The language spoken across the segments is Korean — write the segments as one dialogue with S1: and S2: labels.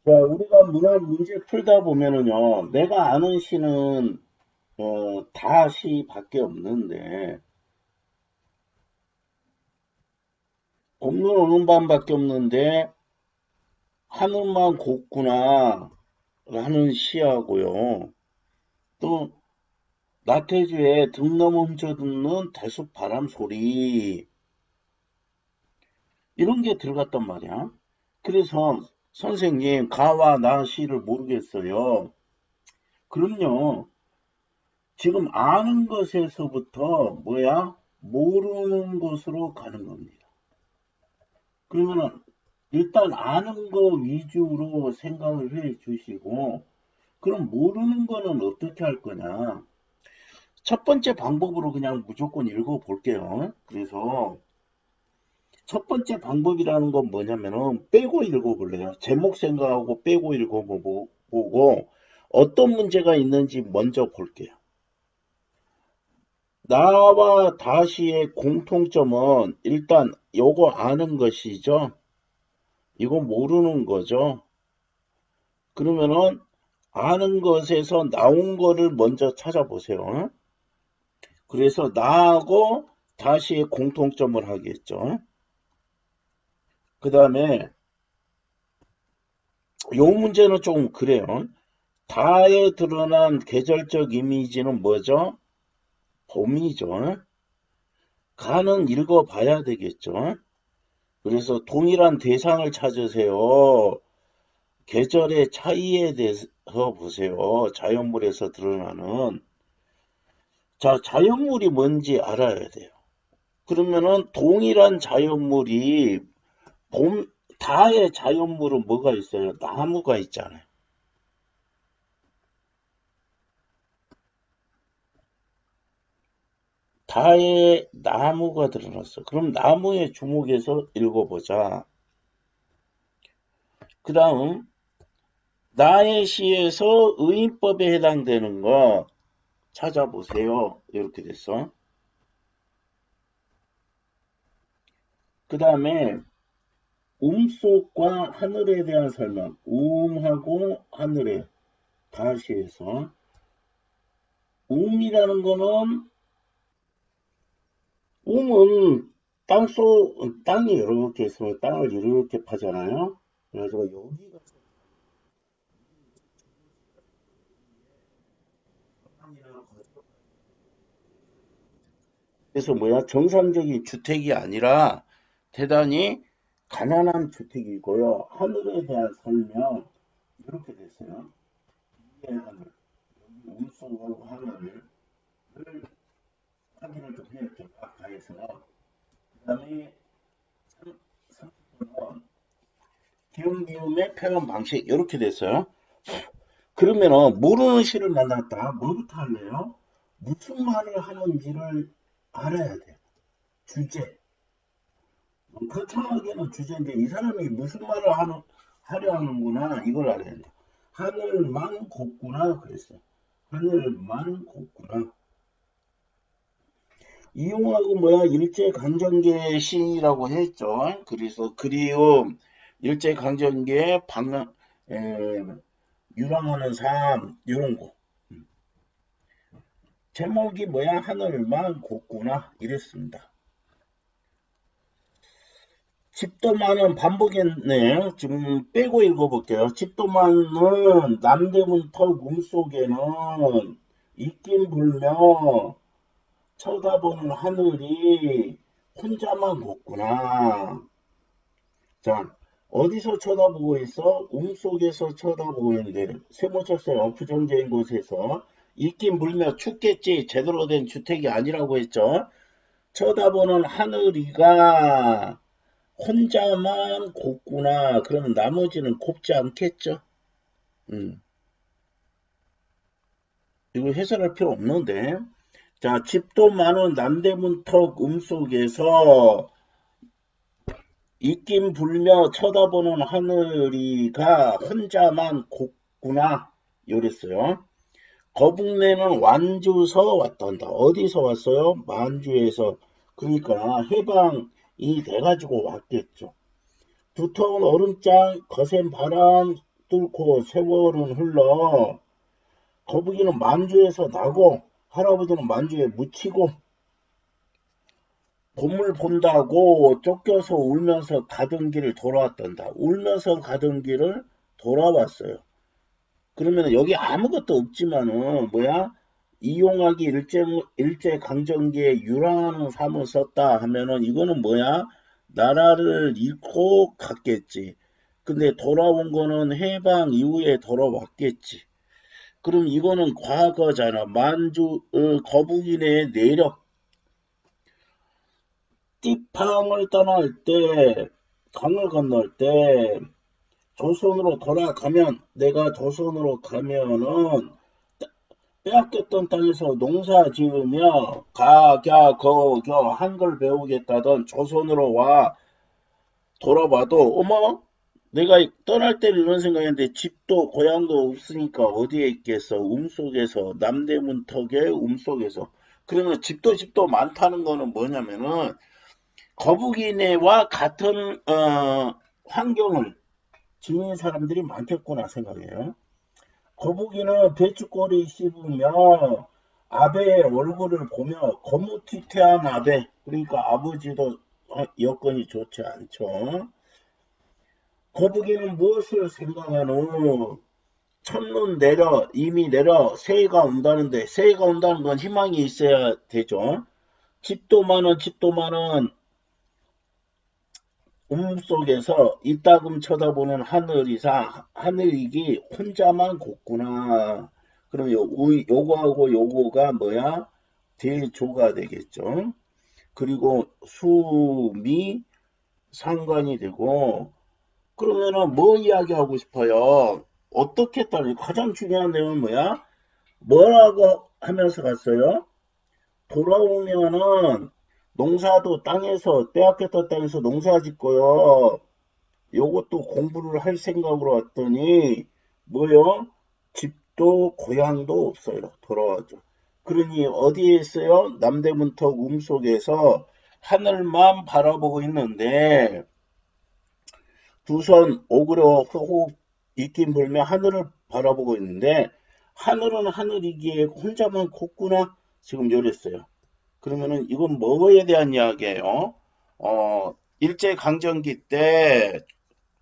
S1: 자, 우리가 문학 문제 풀다 보면은요, 내가 아는 시는, 다 시밖에 없는데, 곱는 오는 밤밖에 없는데, 하늘만 곱구나, 라는 시하고요. 또, 나태주의 등 넘어 훔쳐듣는 대숲 바람 소리, 이런 게 들어갔단 말이야. 그래서, 선생님, 가와 나 시를 모르겠어요. 그럼요, 지금 아는 것에서부터 뭐야? 모르는 것으로 가는 겁니다. 그러면은 일단 아는 거 위주로 생각을 해 주시고, 그럼 모르는 거는 어떻게 할 거냐? 첫 번째 방법으로 그냥 무조건 읽어 볼게요. 그래서 첫 번째 방법이라는 건 뭐냐면은 빼고 읽어 볼래요. 제목 생각하고 빼고 읽어 보고 어떤 문제가 있는지 먼저 볼게요. 나와 다시의 공통점은 일단 요거 아는 것이죠. 이거 모르는 거죠. 그러면은 아는 것에서 나온 거를 먼저 찾아보세요. 그래서 나하고 다시의 공통점을 하겠죠. 그 다음에 요 문제는 좀 그래요. 다에 드러난 계절적 이미지는 뭐죠? 봄이죠. 가는 읽어봐야 되겠죠. 그래서 동일한 대상을 찾으세요. 계절의 차이에 대해서 보세요. 자연물에서 드러나는. 자, 자연물이 뭔지 알아야 돼요. 그러면은 동일한 자연물이 봄, 다의 자연물은 뭐가 있어요? 나무가 있잖아요. 다의 나무가 드러났어. 그럼 나무의 주목해서 읽어보자. 그 다음, 나의 시에서 의인법에 해당되는 거 찾아보세요. 이렇게 됐어. 그 다음에 음속과 하늘에 대한 설명. 음하고 하늘에 다시 해서 음이라는 거는 음은 땅이 이렇게 있으면 땅을 이렇게 파잖아요. 그래가지고 여기가 그래서 뭐야 정상적인 주택이 아니라 대단히 가난한 주택이고요. 하늘에 대한 설명 이렇게 됐어요. 위에 하늘, 음속하고 하늘을 확인을 좀 해야죠. 가까이서. 그 다음에 30번은 기음기음의 표현 방식 이렇게 됐어요. 그러면은 모르는 시를 만났다. 뭐부터 할래요? 무슨 말을 하는지를 알아야 돼. 주제. 거창하게는 주제인데 이 사람이 무슨 말을 하려 하는구나 이걸 알아야 돼. 하늘만 곱구나 그랬어. 하늘만 곱구나. 이용하고 뭐야 일제강점기의 시라고 했죠. 그래서 그리움, 일제강점기의 유랑하는 삶 이런 거. 제목이 뭐야 하늘만 곱구나 이랬습니다. 집도만은 반복했네요. 지금 빼고 읽어볼게요. 집도만은 남대문 터 꿈속에는 있긴 불며 쳐다보는 하늘이 혼자만 곱구나. 자, 어디서 쳐다보고 있어? 꿈속에서 쳐다보고 있는데 세모철새 엉프정제인 곳에서 있긴 불며 춥겠지. 제대로 된 주택이 아니라고 했죠. 쳐다보는 하늘이가 혼자만 곱구나. 그러면 나머지는 곱지 않겠죠? 음, 이거 해설할 필요 없는데. 자, 집도 많은 남대문 턱 음속에서 있긴 불며 쳐다보는 하늘이가 혼자만 곱구나. 이랬어요. 거북내는 완주서 왔단다. 어디서 왔어요? 만주에서. 그러니까 해방이 돼가지고 왔겠죠. 두터운 얼음장, 거센 바람, 뚫고 세월은 흘러 거북이는 만주에서 나고 할아버지는 만주에 묻히고 봄을 본다고 쫓겨서 울면서 가던 길을 돌아왔단다. 울면서 가던 길을 돌아왔어요. 그러면 여기 아무것도 없지만은 뭐야? 이용하기 일제강점기에 유랑하는 삶을 썼다 하면은 이거는 뭐야? 나라를 잃고 갔겠지. 근데 돌아온 거는 해방 이후에 돌아왔겠지. 그럼 이거는 과거잖아. 거북이네 내력. 띠팡을 떠날 때, 강을 건널 때, 조선으로 돌아가면, 내가 조선으로 가면은, 빼앗겼던 땅에서 농사 지으며, 한글 배우겠다던 조선으로 와, 돌아봐도, 어머, 내가 떠날 때는 이런 생각했는데, 집도 고향도 없으니까 어디에 있겠어? 속에서, 남대문 턱의 속에서. 그러면 집도 많다는 거는 뭐냐면은, 거북이네와 같은 환경을 지닌 사람들이 많겠구나 생각해요. 거북이는 배추꼬리 씹으며 아베의 얼굴을 보며 거무튀퇴한 아베, 그러니까 아버지도 여건이 좋지 않죠. 거북이는 무엇을 생각하노? 첫눈 이미 내려 새해가 온다는데, 새해가 온다는 건 희망이 있어야 되죠. 집도 많은 속에서 이따금 쳐다보는 하늘이기 혼자만 곱구나. 그럼 요거하고 요거가 뭐야? 대조가 되겠죠. 그리고 수미 상관이 되고, 그러면은 뭐 이야기하고 싶어요? 어떻게 따르 가장 중요한 내용은 뭐야? 뭐라고 하면서 갔어요? 돌아오면은 농사도 빼앗겼던 땅에서 농사 짓고요. 요것도 공부를 할 생각으로 왔더니 뭐요? 집도 고향도 없어요. 돌아와죠. 그러니 어디에 있어요? 남대문턱 속에서 하늘만 바라보고 있는데 두 손 오그려 호흡 있긴 불며 하늘을 바라보고 있는데 하늘은 하늘이기에 혼자만 컸구나. 지금 이랬어요. 그러면은 이건 뭐에 대한 이야기예요? 일제강점기 때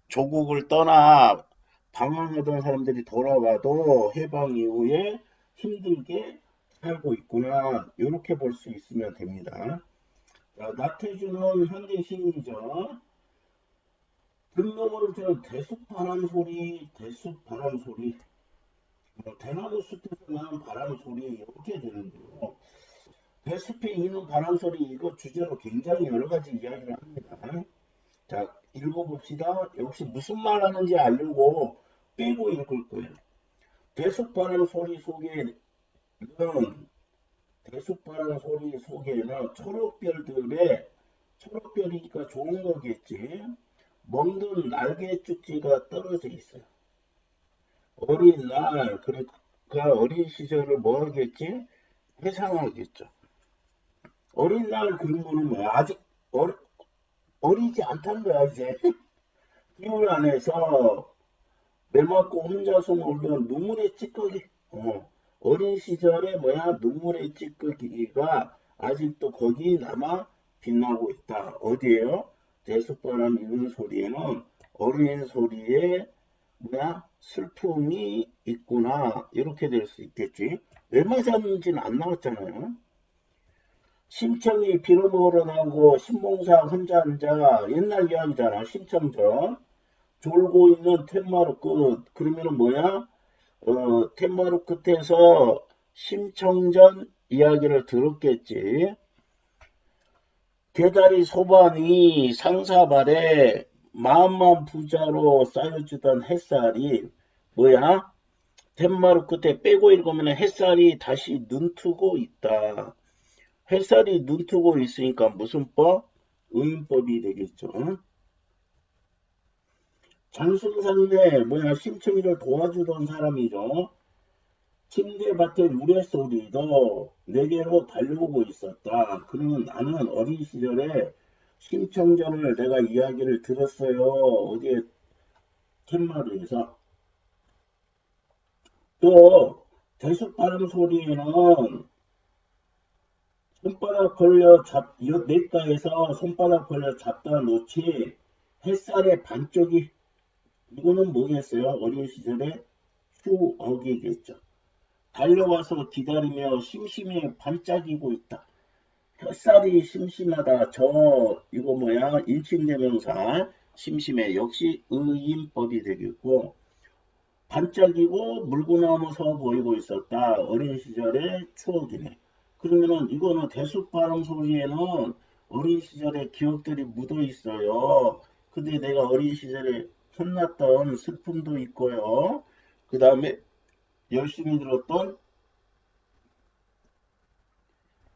S1: 조국을 떠나 방황하던 사람들이 돌아와도 해방 이후에 힘들게 살고 있구나. 이렇게 볼 수 있으면 됩니다. 자, 나태주는 현대 시인이죠. 등록으로 저는 대숲바람 소리, 대나무 숲에서 나는 바람 소리 이렇게 되는데요. 배숲에 있는 바람 소리 이거 주제로 굉장히 여러 가지 이야기를 합니다. 자, 읽어봅시다. 역시 무슨 말 하는지 알려고 빼고 읽을 거예요. 대숲바람 소리 속에는 초록별이니까 좋은 거겠지. 먹는 날개 쭉지가 떨어져 있어요. 어린 날, 그러니까 어린 시절을 뭐 하겠지? 회상하겠죠. 어린 날 그런 거는 뭐야? 아직 어리지 않다는 거야, 이제. 이불 안에서 매맞고 혼자서 놀던 눈물의 찌꺼기. 어린 시절에 뭐야? 눈물의 찌꺼기가 아직도 거기 남아 빛나고 있다. 어디에요? 대숲바람 이는 소리에는 어린 소리에 뭐야? 슬픔이 있구나. 이렇게 될 수 있겠지. 왜 맞았는지는 안 나왔잖아요. 심청이 빌어먹으러 나오고 신봉사 혼자 앉아 옛날 이야기잖아. 신청전 졸고 있는 텐마루 끝. 그러면은 뭐야? 텐마루 끝에서 심청전 이야기를 들었겠지. 개다리 소반이 상사발에 마음만 부자로 쌓여주던 햇살이 뭐야? 텐마루 끝에 빼고 읽으면 햇살이 다시 눈트고 있다. 햇살이 눈뜨고 있으니까 무슨 법? 의인법이 되겠죠. 장승상대 심청이를 도와주던 사람이죠. 침대밭에 우레소리도 내게로 달려오고 있었다. 그러면 나는 어린 시절에 심청전을 내가 이야기를 들었어요. 어디에 툇마루에서. 또 대숲바람 소리에는 손바닥 벌려 냇가에서 손바닥 벌려 잡다 놓지 햇살의 반쪽이 이거는 뭐겠어요? 어린 시절의 추억이겠죠. 달려와서 기다리며 심심해 반짝이고 있다. 햇살이 심심하다. 이거 뭐야? 인칭대명사 심심해 역시 의인법이 되겠고 반짝이고 물구나무서 보이고 있었다. 어린 시절의 추억이네. 그러면은 이거는 대숲바람 소리에는 어린 시절의 기억들이 묻어 있어요. 근데 내가 어린 시절에 혼났던 슬픔도 있고요. 그 다음에 열심히 들었던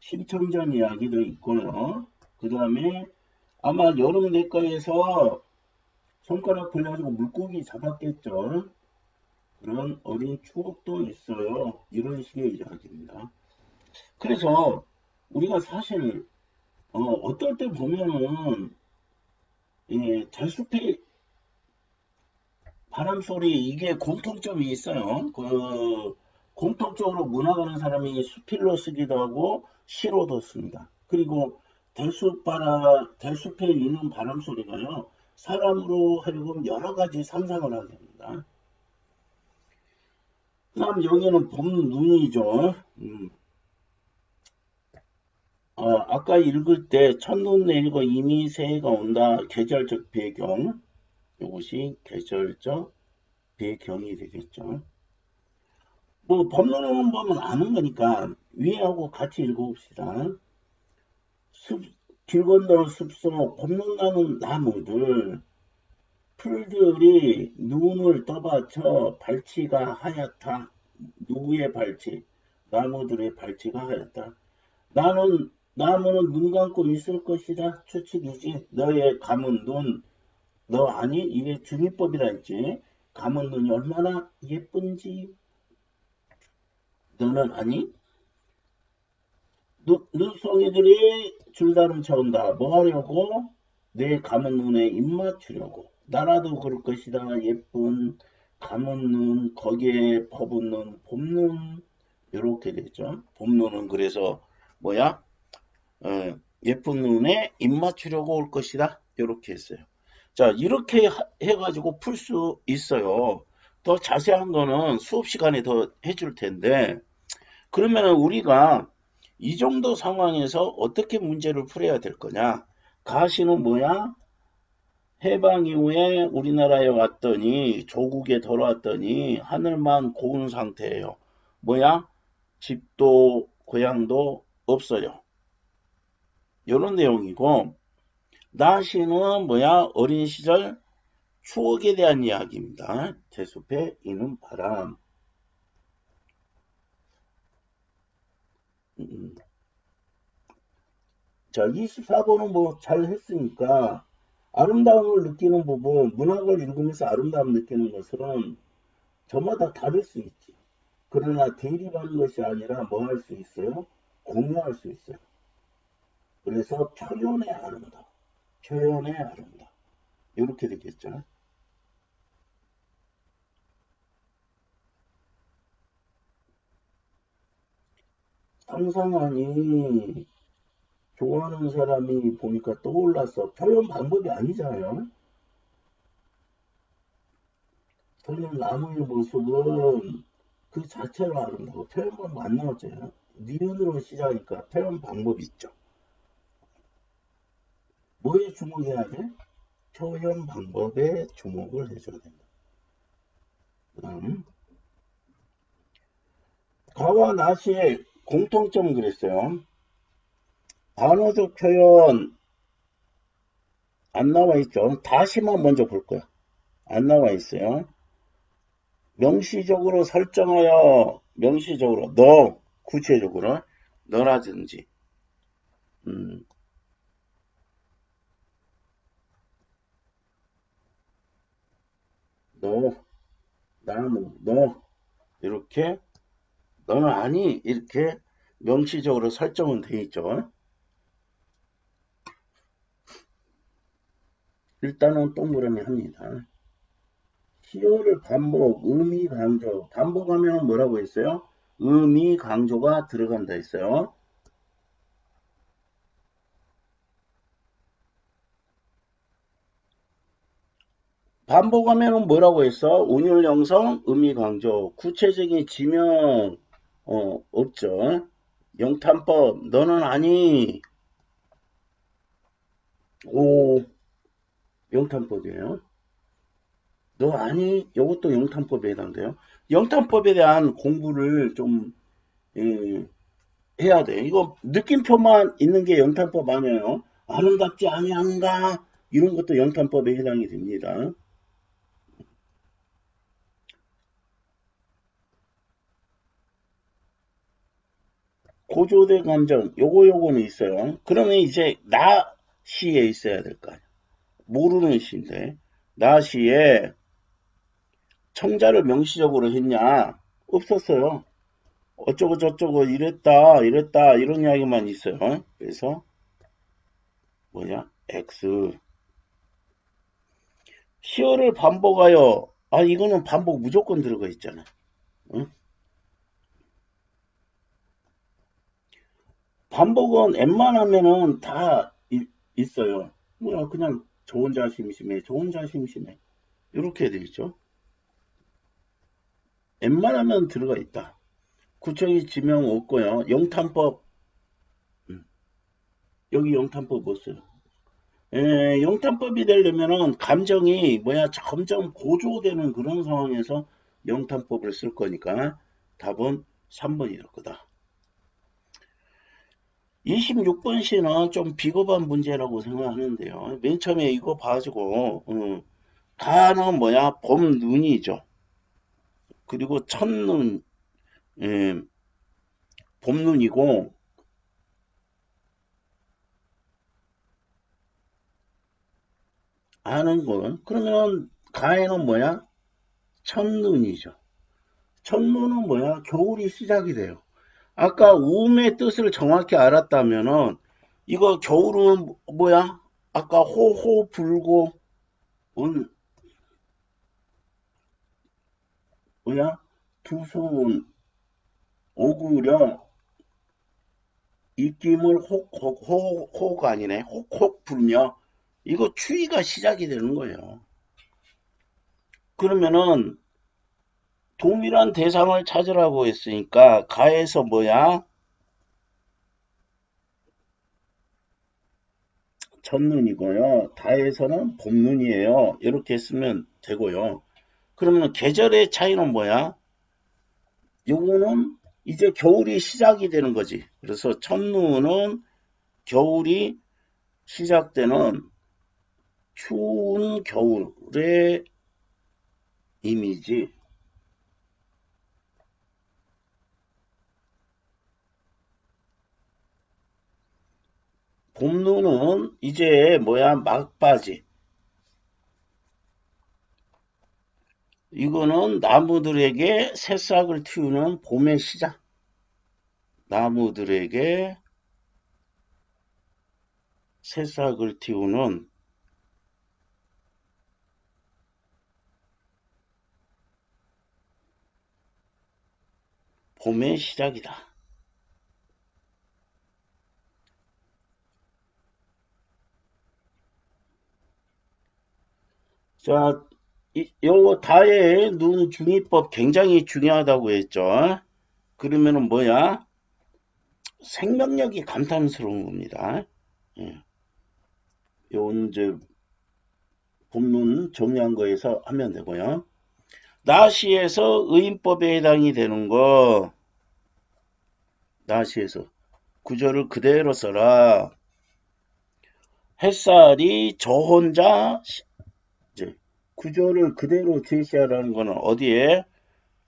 S1: 심청전 이야기도 있고요. 그 다음에 아마 여름 냇가에서 손가락 벌려가지고 물고기 잡았겠죠. 그런 어린 추억도 있어요. 이런 식의 이야기입니다. 그래서 우리가 사실 어떨 때 보면은 대숲의 바람소리 이게 공통점이 있어요. 그 공통적으로 문학하는 사람이 수필로 쓰기도 하고 시로도 씁니다. 그리고 대숲에 있는 바람소리가요. 사람으로 하여금 여러 가지 상상을 하게 합니다. 그다음 여기는 봄 눈이죠. 아까 읽을 때 첫눈 내리고 이미 새해가 온다. 계절적 배경. 이것이 계절적 배경이 되겠죠. 뭐 법론을 보면 아는 거니까 위하고 같이 읽어봅시다. 길 건너 숲속 봄눈나는 나무들 풀들이 눈을 떠받쳐 발치가 하얗다. 누구의 발치? 나무들의 발치가 하얗다. 나무는 눈 감고 있을 것이다. 추측이지. 너의 감은 눈. 너 아니? 이게 중의법이라 했지. 감은 눈이 얼마나 예쁜지. 너는 아니? 눈송이들이 줄다름 쳐온다. 뭐 하려고? 내 감은 눈에 입 맞추려고. 나라도 그럴 것이다. 예쁜 감은 눈, 거기에 퍼붓는 눈, 봄눈. 이렇게 되죠. 봄눈은 그래서 뭐야? 예쁜 눈에 입 맞추려고 올 것이다. 이렇게 했어요. 자, 이렇게 해가지고 풀 수 있어요. 더 자세한 거는 수업 시간에 더 해줄 텐데, 그러면 우리가 이 정도 상황에서 어떻게 문제를 풀어야 될 거냐? 가시는 뭐야? 해방 이후에 우리나라에 왔더니 조국에 돌아왔더니 하늘만 고운 상태예요. 뭐야? 집도 고향도 없어요. 이런 내용이고 나시는 뭐야? 어린 시절 추억에 대한 이야기입니다. 대숲에 이는 바람. 자, 24번은 뭐 잘 했으니까 아름다움을 느끼는 부분, 문학을 읽으면서 아름다움 느끼는 것은 저마다 다를 수 있지. 그러나 대립하는 것이 아니라 뭐 할 수 있어요? 공유할 수 있어요. 그래서 표현의 아름다움, 표현의 아름다움. 이렇게 되겠죠. 상상하니 좋아하는 사람이 보니까 떠올랐어. 표현 방법이 아니잖아요. 저는 나무의 모습은 그 자체로 아름다워. 표현 방법 안 나왔잖아요. 니은으로 시작하니까 표현 방법이 있죠. 뭐에 주목해야 돼? 표현 방법에 주목을 해줘야 된다. 가와 나시의 공통점은 그랬어요. 단어적 표현 안 나와 있죠. 다시만 먼저 볼 거야. 안 나와 있어요. 명시적으로 설정하여 명시적으로 너 구체적으로 너라든지 너 나무 너 이렇게 너는 아니 이렇게 명시적으로 설정은 돼 있죠. 일단은 동그라미 합니다. 시효를 반복, 의미 강조. 반복하면 뭐라고 했어요? 의미 강조가 들어간다 했어요. 반복하면 뭐라고 했어? 운율 형성, 의미 강조. 구체적인 지명, 없죠. 영탄법, 너는 아니. 오, 영탄법이에요. 너 아니? 이것도 영탄법에 해당돼요. 영탄법에 대한 공부를 좀 해야 돼. 이거 느낌표만 있는 게 영탄법 아니에요. 아름답지 아니한가? 이런 것도 영탄법에 해당이 됩니다. 고조된 감정, 요거는 있어요. 그러면 이제 나 시에 있어야 될 거 아니야. 모르는 시인데 나 시에 청자를 명시적으로 했냐? 없었어요. 어쩌고 저쩌고 이랬다 이런 이야기만 있어요. 그래서 뭐냐? X 시어를 반복하여. 아, 이거는 반복 무조건 들어가 있잖아. 응? 반복은 웬만하면은 다 있어요. 뭐야, 그냥 저 혼자 심심해, 저 혼자 심심해. 이렇게 돼 있죠. 웬만하면 들어가 있다. 구청이 지명 없고요. 영탄법, 음, 여기 영탄법 없어요. 영탄법이 되려면은 감정이 뭐야, 점점 고조되는 그런 상황에서 영탄법을 쓸 거니까 답은 3번이 될 거다. 26번 시는 좀 비겁한 문제라고 생각하는데요. 맨 처음에 이거 봐가지고, 가는 뭐야, 봄눈이죠. 그리고 첫눈, 예, 봄눈이고, 아는 거는, 그러면 가에는 뭐야? 첫눈이죠. 첫눈은 뭐야? 겨울이 시작이 돼요. 아까 우음의 뜻을 정확히 알았다면은, 이거 겨울은 뭐야? 아까 호호 불고, 은, 뭐야? 두손 오구려 입김을 호가 아니네. 혹 불며 이거 추위가 시작이 되는 거예요. 그러면은 동일한 대상을 찾으라고 했으니까 가에서 뭐야? 첫눈이고요. 다에서는 봄눈이에요. 이렇게 쓰면 되고요. 그러면 계절의 차이는 뭐야? 요거는 이제 겨울이 시작이 되는 거지. 그래서 첫눈은 겨울이 시작되는 추운 겨울의 이미지. 봄눈은 이제 뭐야, 막바지. 이거는 나무들에게 새싹을 틔우는 봄의 시작. 나무들에게 새싹을 틔우는 봄의 시작이다. 자, 요거 다의 눈 중의법 굉장히 중요하다고 했죠. 그러면은 뭐야? 생명력이 감탄스러운 겁니다. 예. 요 이제 본문 정리한 거에서 하면 되고요. 나시에서 의인법에 해당이 되는 거, 나시에서 구절을 그대로 써라. 햇살이 저 혼자, 이제 구절을 그대로 제시하라는 거는 어디에?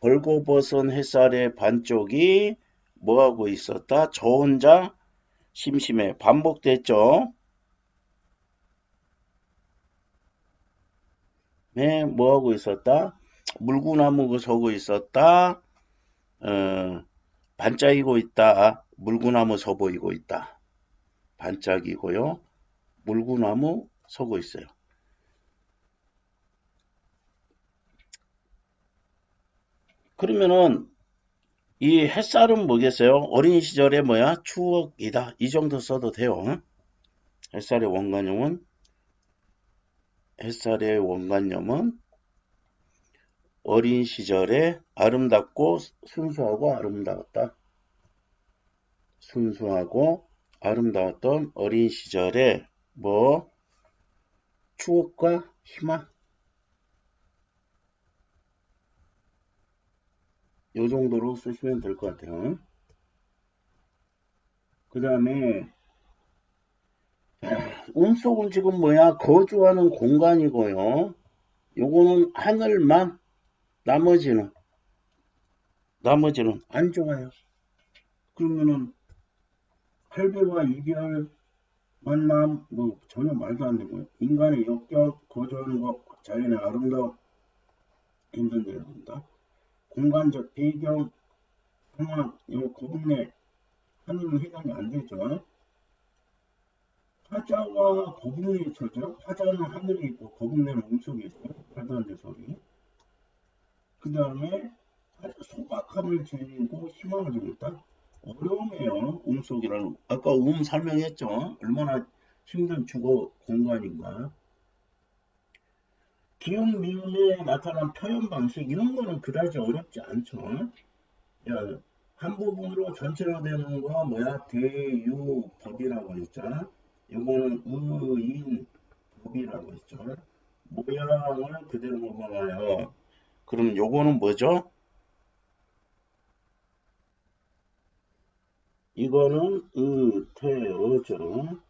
S1: 벌거벗은 햇살의 반쪽이 뭐하고 있었다? 저 혼자 심심해. 반복됐죠? 네, 뭐하고 있었다? 물구나무 서고 있었다. 어, 반짝이고 있다. 물구나무 서 보이고 있다. 반짝이고요. 물구나무 서고 있어요. 그러면은 이 햇살은 뭐겠어요? 어린 시절의 뭐야? 추억이다. 이 정도 써도 돼요. 햇살의 원관념은 어린 시절에 아름답고 순수하고 아름다웠다. 순수하고 아름다웠던 어린 시절의 뭐 추억과 희망 요 정도로 쓰시면 될 것 같아요. 그 다음에 운속은 지금 뭐야? 거주하는 공간이고요. 요거는 하늘만 나머지는 안 좋아요. 그러면은 할배와 이별 만남 뭐 전혀 말도 안 되고요. 인간의 역경 거주하는 것 자연의 아름다움 힘든데요. 본다. 공간적 배경 상황 요 거북내 하늘은 해당이 안 되죠. 화자와 거북이의 처죠. 화자는 하늘이 있고 거북내는 음속이 있어요. 말도 안 되는 소리. 그 다음에 소박함을 지니고 희망을 주겠다. 어려움이에요. 음속이라는 아까 설명했죠. 얼마나 힘든 주거 공간인가. 기운 미음에 나타난 표현 방식 이런 거는 그다지 어렵지 않죠. 야, 한 부분으로 전체로 되는 거 뭐야? 대유법이라고 했잖아. 이거는 의인법이라고 했죠. 모양을 그대로 먹어봐요. 그럼 요거는 뭐죠? 이거는 태어죠.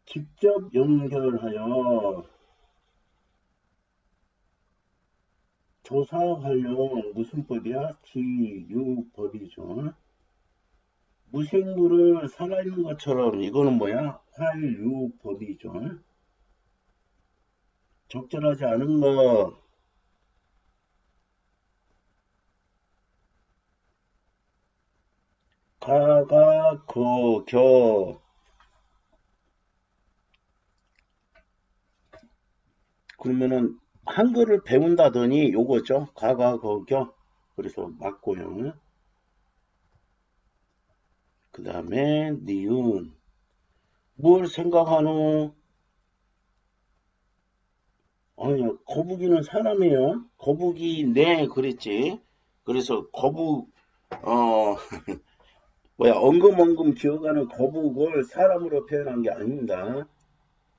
S1: 직접 연결하여 조사 활용 무슨 법이야? 지유법이죠. 무생물을 살아있는 것처럼 이거는 뭐야? 활유법이죠. 적절하지 않은 거 가가 거겨 그러면은 한글을 배운다더니 요거죠. 가가 거겨 그래서 맞고요. 그 다음에 니은 뭘 생각하노? 아니 거북이는 사람이에요. 거북이 네 그랬지. 그래서 거북 뭐야 엉금엉금 기어가는 거북을 사람으로 표현한 게 아닙니다.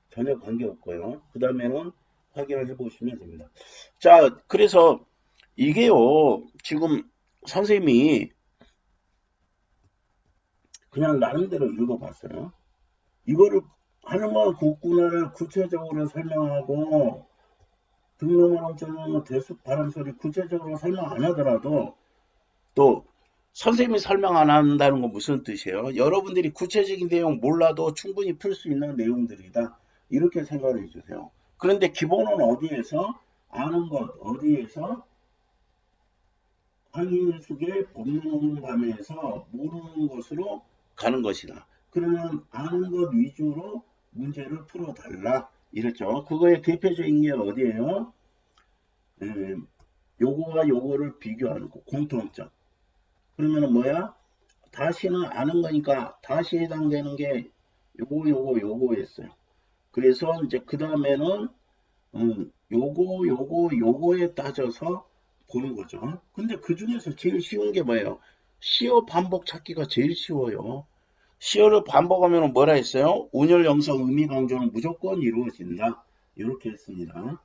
S1: 전혀 관계없고요. 그 다음에는 확인을 해보시면 됩니다. 자, 그래서 이게요, 지금 선생님이 그냥 나름대로 읽어봤어요. 이거를 하늘과 국군화를 구체적으로 설명하고 등록원어쩌는 대숲 바람소리 구체적으로 설명 안 하더라도 또 선생님이 설명 안 한다는 건 무슨 뜻이에요? 여러분들이 구체적인 내용 몰라도 충분히 풀 수 있는 내용들이다. 이렇게 생각을 해주세요. 그런데 기본은 어디에서? 아는 것, 어디에서? 항일숙의 법문감에서 모르는 것으로 가는 것이다. 그러면 아는 것 위주로 문제를 풀어달라. 이랬죠. 그거의 대표적인 게 어디예요? 요거와 요거를 비교하는 거, 공통점. 그러면은 뭐야? 다시는 아는 거니까 다시 해당되는 게 요거였어요. 그래서 이제 그 다음에는 요거에 따져서 보는 거죠. 근데 그 중에서 제일 쉬운 게 뭐예요? 시어 반복 찾기가 제일 쉬워요. 시어를 반복하면 뭐라 했어요? 운열 영성 의미 강조는 무조건 이루어진다. 이렇게 했습니다.